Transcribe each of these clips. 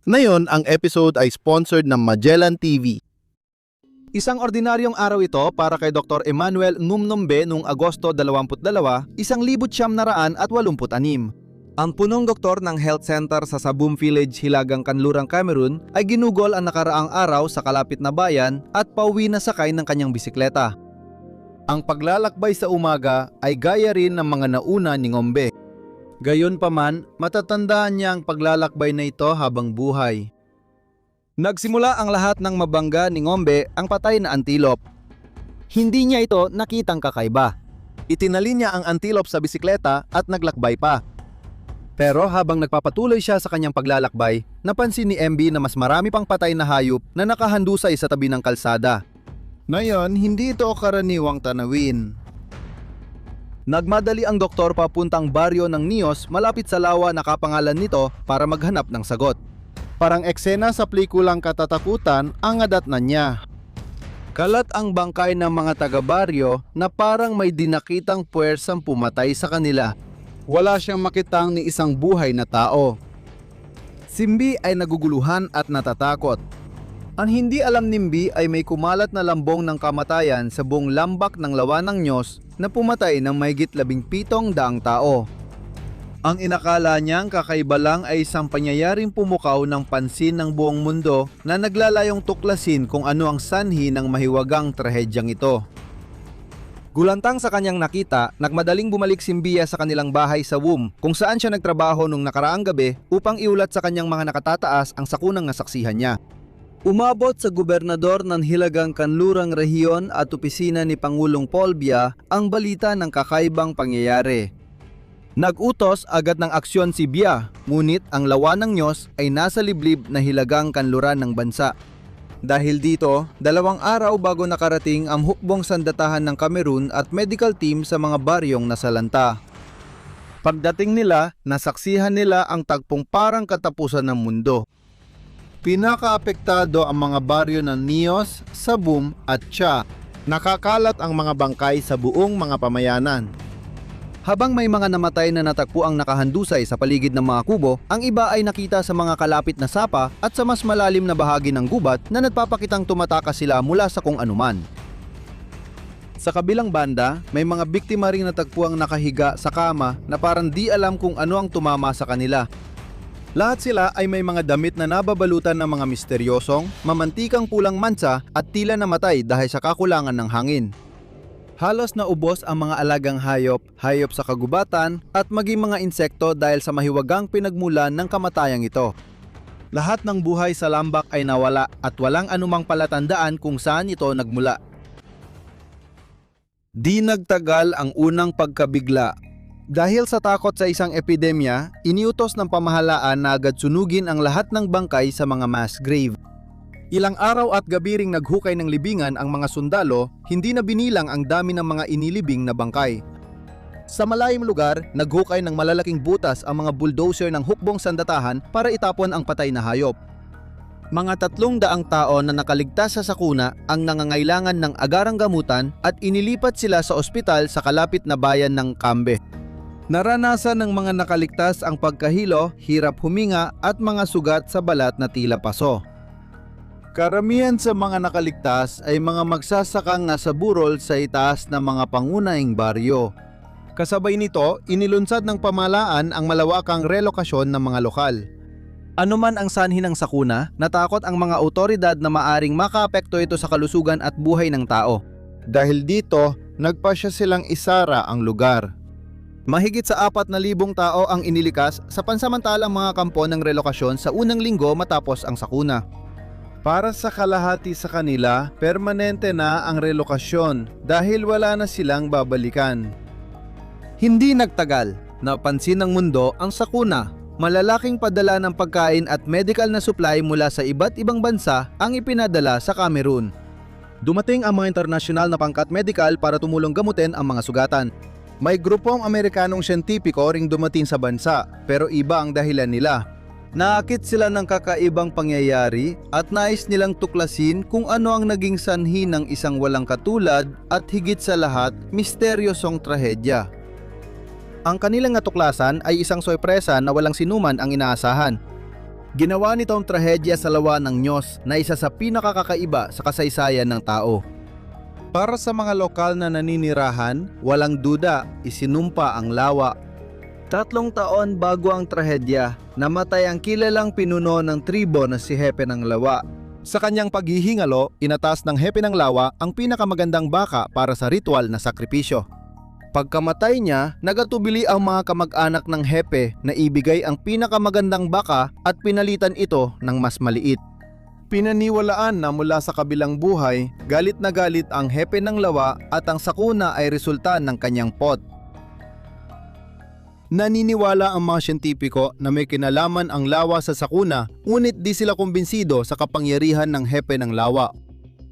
Ngayon, ang episode ay sponsored ng Magellan TV. Isang ordinaryong araw ito para kay Dr. Emmanuel Numnombe noong Agosto 22, 1986. Ang punong doktor ng health center sa Sabum Village, Hilagang Kanlurang, Cameroon ay ginugol ang nakaraang araw sa kalapit na bayan at pauwi na sakay ng kanyang bisikleta. Ang paglalakbay sa umaga ay gaya rin ng mga nauna ni Ngombe. Gayunpaman, matatandaan niya ang paglalakbay na ito habang buhay. Nagsimula ang lahat ng mabangga ni Ngombe ang patay na antelope. Hindi niya ito nakitang kakaiba. Itinali niya ang antelope sa bisikleta at naglakbay pa. Pero habang nagpapatuloy siya sa kanyang paglalakbay, napansin ni MB na mas marami pang patay na hayop na nakahandusay sa tabi ng kalsada. Ngayon, hindi ito karaniwang tanawin. Nagmadali ang doktor papuntang baryo ng Nios malapit sa lawa na kapangalan nito para maghanap ng sagot. Parang eksena sa pelikulang Katatakutan ang adatnan niya. Kalat ang bangkay ng mga taga-baryo na parang may dinakitang puwersang pumatay sa kanila. Wala siyang makitang ni isang buhay na tao. Si MB ay naguguluhan at natatakot. Ang hindi alam ni MB ay may kumalat na lambong ng kamatayan sa buong lambak ng lawa ng Nios na pumatay ng mahigit 17,000 tao. Ang inakala niyang kakaiba lang ay isang pangyayaring pumukaw ng pansin ng buong mundo na naglalayong tuklasin kung ano ang sanhi ng mahiwagang trahedyang ito. Gulantang sa kanyang nakita, nagmadaling bumalik si Mbia sa kanilang bahay sa Wum kung saan siya nagtrabaho nung nakaraang gabi upang iulat sa kanyang mga nakatataas ang sakunang nasaksihan niya. Umabot sa gobernador ng Hilagang Kanlurang Rehiyon at opisina ni Pangulong Paul Biya ang balita ng kakaibang pangyayari. Nag-utos agad ng aksyon si Biya, ngunit ang lawa ng Nios ay nasa liblib na Hilagang Kanluran ng bansa. Dahil dito, 2 araw bago nakarating ang hukbong sandatahan ng Cameroon at medical team sa mga baryong nasalanta. Pagdating nila, nasaksihan nila ang tagpong parang katapusan ng mundo. Pinakaapektado ang mga baryo ng Nios, Sabum at Cha. Nakakalat ang mga bangkay sa buong mga pamayanan. Habang may mga namatay na natagpo ang nakahandusay sa paligid ng mga kubo, ang iba ay nakita sa mga kalapit na sapa at sa mas malalim na bahagi ng gubat na nagpapakitang tumatakas sila mula sa kung anuman. Sa kabilang banda, may mga biktima ring natagpuang nakahiga sa kama na parang di alam kung ano ang tumama sa kanila. Lahat sila ay may mga damit na nababalutan ng mga misteryosong, mamantikang pulang mansa at tila namatay dahil sa kakulangan ng hangin. Halos naubos ang mga alagang hayop sa kagubatan at maging mga insekto dahil sa mahiwagang pinagmulan ng kamatayang ito. Lahat ng buhay sa lambak ay nawala at walang anumang palatandaan kung saan ito nagmula. Di nagtagal ang unang pagkabigla. Dahil sa takot sa isang epidemya, iniutos ng pamahalaan na agad sunugin ang lahat ng bangkay sa mga mass grave. Ilang araw at gabi ring naghukay ng libingan ang mga sundalo, hindi na binilang ang dami ng mga inilibing na bangkay. Sa malayong lugar, naghukay ng malalaking butas ang mga bulldozer ng hukbong sandatahan para itapon ang patay na hayop. Mga 300 tao na nakaligtas sa sakuna ang nangangailangan ng agarang gamutan at inilipat sila sa ospital sa kalapit na bayan ng Cambe. Naranasan ng mga nakaligtas ang pagkahilo, hirap huminga at mga sugat sa balat na tila paso. Karamihan sa mga nakaligtas ay mga magsasakang nasa burol sa itaas ng mga pangunahing baryo. Kasabay nito, inilunsad ng pamahalaan ang malawakang relokasyon ng mga lokal. Ano man ang sanhi ng sakuna, natakot ang mga otoridad na maaring makaapekto ito sa kalusugan at buhay ng tao. Dahil dito, nagpasya silang isara ang lugar. Mahigit sa 4,000 tao ang inilikas sa pansamantalang mga kampo ng relokasyon sa unang linggo matapos ang sakuna. Para sa kalahati sa kanila, permanente na ang relokasyon dahil wala na silang babalikan. Hindi nagtagal, napansin ng mundo ang sakuna. Malalaking padala ng pagkain at medical na supply mula sa iba't ibang bansa ang ipinadala sa Cameroon. Dumating ang mga internasyonal na pangkat medical para tumulong gamutin ang mga sugatan. May grupong Amerikanong siyentipiko ring dumating sa bansa, pero iba ang dahilan nila. Naakit sila ng kakaibang pangyayari at nais nilang tuklasin kung ano ang naging sanhi ng isang walang katulad at higit sa lahat, misteryosong trahedya. Ang kanilang natuklasan ay isang sorpresa na walang sinuman ang inaasahan. Ginawa nitong trahedya sa lawa ng Nyos na isa sa pinakakakaiba sa kasaysayan ng tao. Para sa mga lokal na naninirahan, walang duda, isinumpa ang lawa. 3 taon bago ang trahedya, namatay ang kilalang pinuno ng tribo na si Hepe ng Lawa. Sa kanyang paghihingalo, inatas ng Hepe ng Lawa ang pinakamagandang baka para sa ritual na sakripisyo. Pagkamatay niya, nagatubili ang mga kamag-anak ng Hepe na ibigay ang pinakamagandang baka at pinalitan ito ng mas maliit. Pinaniwalaan na mula sa kabilang buhay, galit na galit ang Hepe ng Lawa at ang sakuna ay resulta ng kanyang pot. Naniniwala ang mga siyentipiko na may kinalaman ang lawa sa sakuna, ngunit di sila kumbinsido sa kapangyarihan ng Hepe ng Lawa.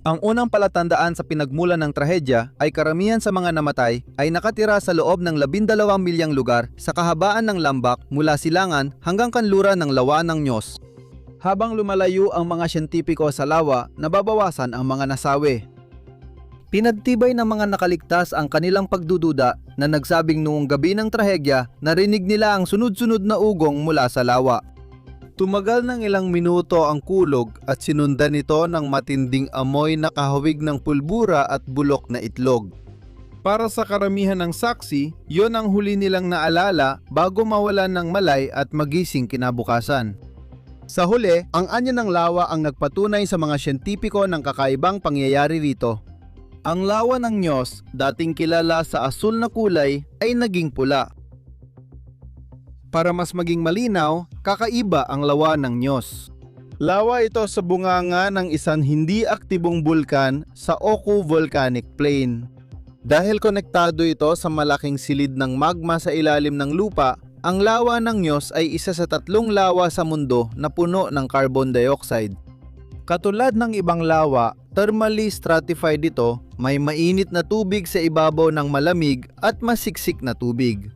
Ang unang palatandaan sa pinagmulan ng trahedya ay karamihan sa mga namatay ay nakatira sa loob ng 12 milyang lugar sa kahabaan ng Lambak mula Silangan hanggang kanluran ng Lawa ng Nyos. Habang lumalayo ang mga siyentipiko sa lawa, nababawasan ang mga nasawi. Pinagtibay ng mga nakaligtas ang kanilang pagdududa na nagsabing noong gabi ng trahedya, narinig nila ang sunod-sunod na ugong mula sa lawa. Tumagal ng ilang minuto ang kulog at sinundan nito ng matinding amoy na kahawig ng pulbura at bulok na itlog. Para sa karamihan ng saksi, yon ang huli nilang naalala bago mawalan ng malay at magising kinabukasan. Sa huli, ang anyo ng lawa ang nagpatunay sa mga siyentipiko ng kakaibang pangyayari rito. Ang lawa ng Nyos, dating kilala sa asul na kulay, ay naging pula. Para mas maging malinaw, kakaiba ang lawa ng Nyos. Lawa ito sa bunganga ng isang hindi aktibong bulkan sa Oku Volcanic Plain. Dahil konektado ito sa malaking silid ng magma sa ilalim ng lupa, ang lawa ng Nyos ay isa sa 3 lawa sa mundo na puno ng carbon dioxide. Katulad ng ibang lawa, thermally stratified ito, may mainit na tubig sa ibabaw ng malamig at masiksik na tubig.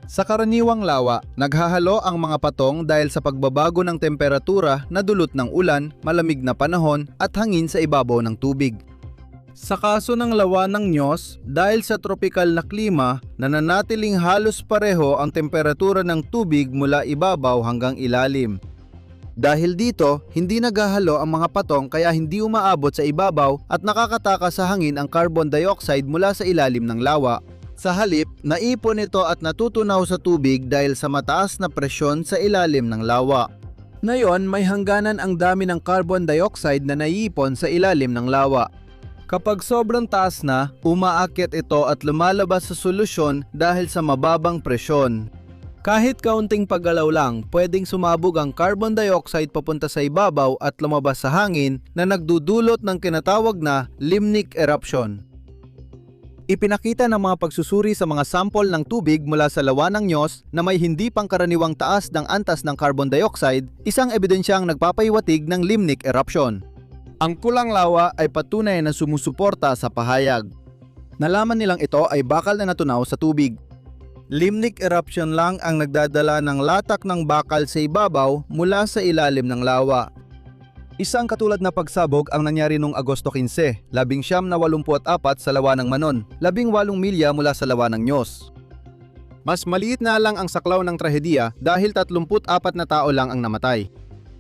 Sa karaniwang lawa, naghahalo ang mga patong dahil sa pagbabago ng temperatura na dulot ng ulan, malamig na panahon at hangin sa ibabaw ng tubig. Sa kaso ng lawa ng Nyos, dahil sa tropikal na klima, nananatiling halos pareho ang temperatura ng tubig mula ibabaw hanggang ilalim. Dahil dito, hindi naghahalo ang mga patong kaya hindi umaabot sa ibabaw at nakakatakas sa hangin ang carbon dioxide mula sa ilalim ng lawa. Sa halip, naipon ito at natutunaw sa tubig dahil sa mataas na presyon sa ilalim ng lawa. Ngayon, may hangganan ang dami ng carbon dioxide na naiipon sa ilalim ng lawa. Kapag sobrang taas na, umaakyat ito at lumalabas sa solusyon dahil sa mababang presyon. Kahit kaunting paggalaw lang, pwedeng sumabog ang carbon dioxide papunta sa ibabaw at lumabas sa hangin na nagdudulot ng kinatawag na limnic eruption. Ipinakita ng mga pagsusuri sa mga sample ng tubig mula sa lawa ng Nyos na may hindi pangkaraniwang taas ng antas ng carbon dioxide, isang ebidensyang nagpapahiwatig ng limnic eruption. Ang kulang lawa ay patunay na sumusuporta sa pahayag. Nalaman nilang ito ay bakal na natunaw sa tubig. Limnic eruption lang ang nagdadala ng latak ng bakal sa ibabaw mula sa ilalim ng lawa. Isang katulad na pagsabog ang nangyari noong Agosto 15, 1984 sa lawa ng Manon, 18 milya mula sa lawa ng Nyos. Mas maliit na lang ang saklaw ng trahedya dahil 34 na tao lang ang namatay.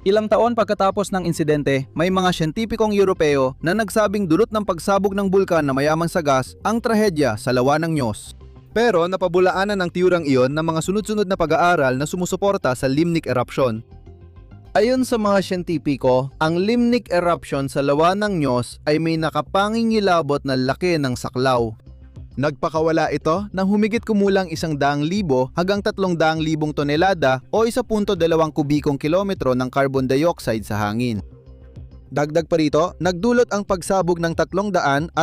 Ilang taon pagkatapos ng insidente, may mga siyentipikong Europeo na nagsabing dulot ng pagsabog ng bulkan na mayaman sa gas ang trahedya sa lawa ng Nyos. Pero napabulaanan ng tiyurang iyon ng mga sunod-sunod na pag-aaral na sumusuporta sa limnic eruption. Ayon sa mga siyentipiko, ang limnic eruption sa lawa ng Nyos ay may nakapangingilabot na laki ng saklaw. Nagpakawala ito ng humigit kumulang 100,000 hanggang 300,000 tonelada o 1.2 kubikong kilometro ng carbon dioxide sa hangin. Dagdag pa rito, nagdulot ang pagsabog ng 330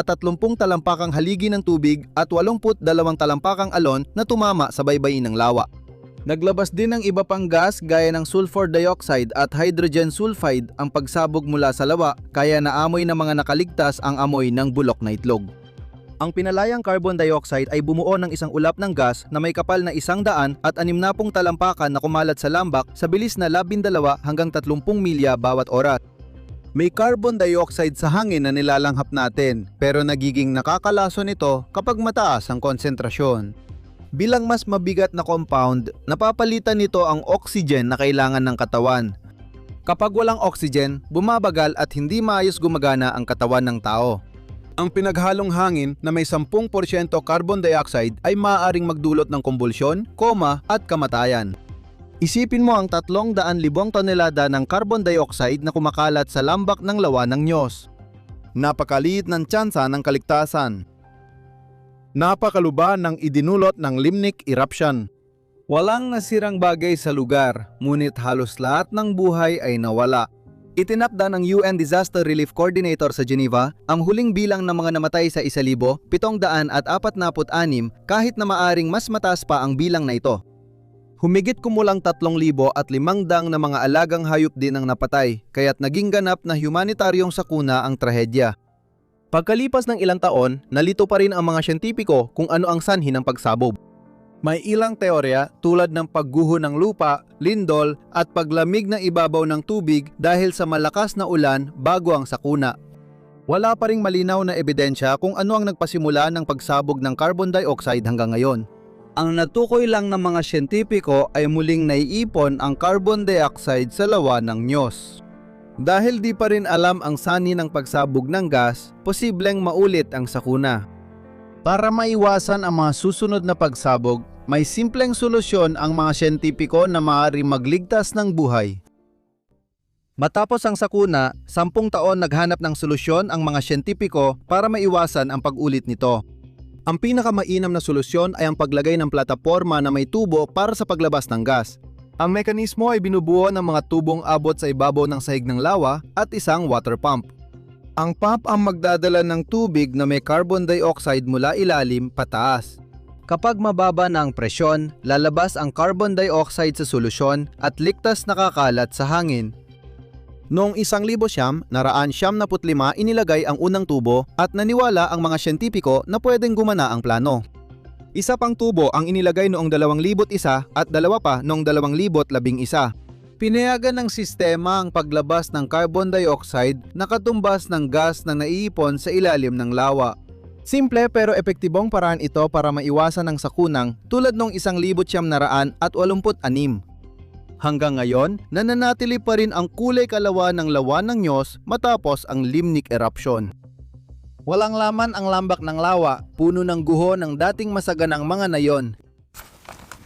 talampakang haligi ng tubig at 82 talampakang alon na tumama sa baybayin ng lawa. Naglabas din ng iba pang gas gaya ng sulfur dioxide at hydrogen sulfide ang pagsabog mula sa lawa kaya naamoy ng mga nakaligtas ang amoy ng bulok na itlog. Ang pinalayang carbon dioxide ay bumuo ng isang ulap ng gas na may kapal na 160 talampakan na kumalat sa lambak sa bilis na 12 hanggang 30 milya bawat oras. May carbon dioxide sa hangin na nilalanghap natin pero nagiging nakakalason ito kapag mataas ang konsentrasyon. Bilang mas mabigat na compound, napapalitan nito ang oxygen na kailangan ng katawan. Kapag walang oxygen, bumabagal at hindi maayos gumagana ang katawan ng tao. Ang pinaghalong hangin na may 10% carbon dioxide ay maaaring magdulot ng kumbulsyon, koma at kamatayan. Isipin mo ang 300,000 tonelada ng carbon dioxide na kumakalat sa lambak ng lawa ng Diyos. Napakaliit ng tsansa ng kaligtasan. Napakaluba ng idinulot ng Limnik eruption. Walang nasirang bagay sa lugar, ngunit halos lahat ng buhay ay nawala. Itinakda ng UN Disaster Relief Coordinator sa Geneva ang huling bilang ng mga namatay sa 1,746 kahit na maaring mas mataas pa ang bilang na ito. Humigit kumulang 3,500 na mga alagang hayop din ang napatay, kaya't naging ganap na humanitaryong sakuna ang trahedya. Pagkalipas ng ilang taon, nalito pa rin ang mga siyentipiko kung ano ang sanhi ng pagsabog. May ilang teorya tulad ng pagguho ng lupa, lindol at paglamig ng ibabaw ng tubig dahil sa malakas na ulan bago ang sakuna. Wala pa ring malinaw na ebidensya kung ano ang nagpasimula ng pagsabog ng carbon dioxide hanggang ngayon. Ang natukoy lang ng mga siyentipiko ay muling naiipon ang carbon dioxide sa lawa ng Diyos. Dahil di pa rin alam ang sanhi ng pagsabog ng gas, posibleng maulit ang sakuna. Para maiwasan ang mga susunod na pagsabog, may simpleng solusyon ang mga siyentipiko na maaaring magligtas ng buhay. Matapos ang sakuna, 10 taon naghanap ng solusyon ang mga siyentipiko para maiwasan ang pag-ulit nito. Ang pinakamainam na solusyon ay ang paglagay ng plataporma na may tubo para sa paglabas ng gas. Ang mekanismo ay binubuo ng mga tubong abot sa ibabaw ng sahig ng lawa at isang water pump. Ang pump ang magdadala ng tubig na may carbon dioxide mula ilalim pataas. Kapag mababa na ang presyon, lalabas ang carbon dioxide sa solusyon at ligtas nakakalat sa hangin. Noong 1995, inilagay ang unang tubo at naniwala ang mga siyentipiko na pwedeng gumana ang plano. Isa pang tubo ang inilagay noong 2001 at dalawa pa noong 2011. Pinayagan ng sistema ang paglabas ng carbon dioxide na katumbas ng gas na naiipon sa ilalim ng lawa. Simple pero epektibong paraan ito para maiwasan ang sakunang tulad noong 1986. Hanggang ngayon, nananatili pa rin ang kulay kalawa ng lawa ng Diyos matapos ang Limnik eruption. Walang laman ang lambak ng lawa, puno ng guho ng dating masaganang mga nayon.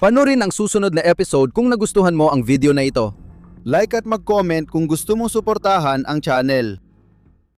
Panurin ang susunod na episode kung nagustuhan mo ang video na ito. Like at mag-comment kung gusto mong suportahan ang channel.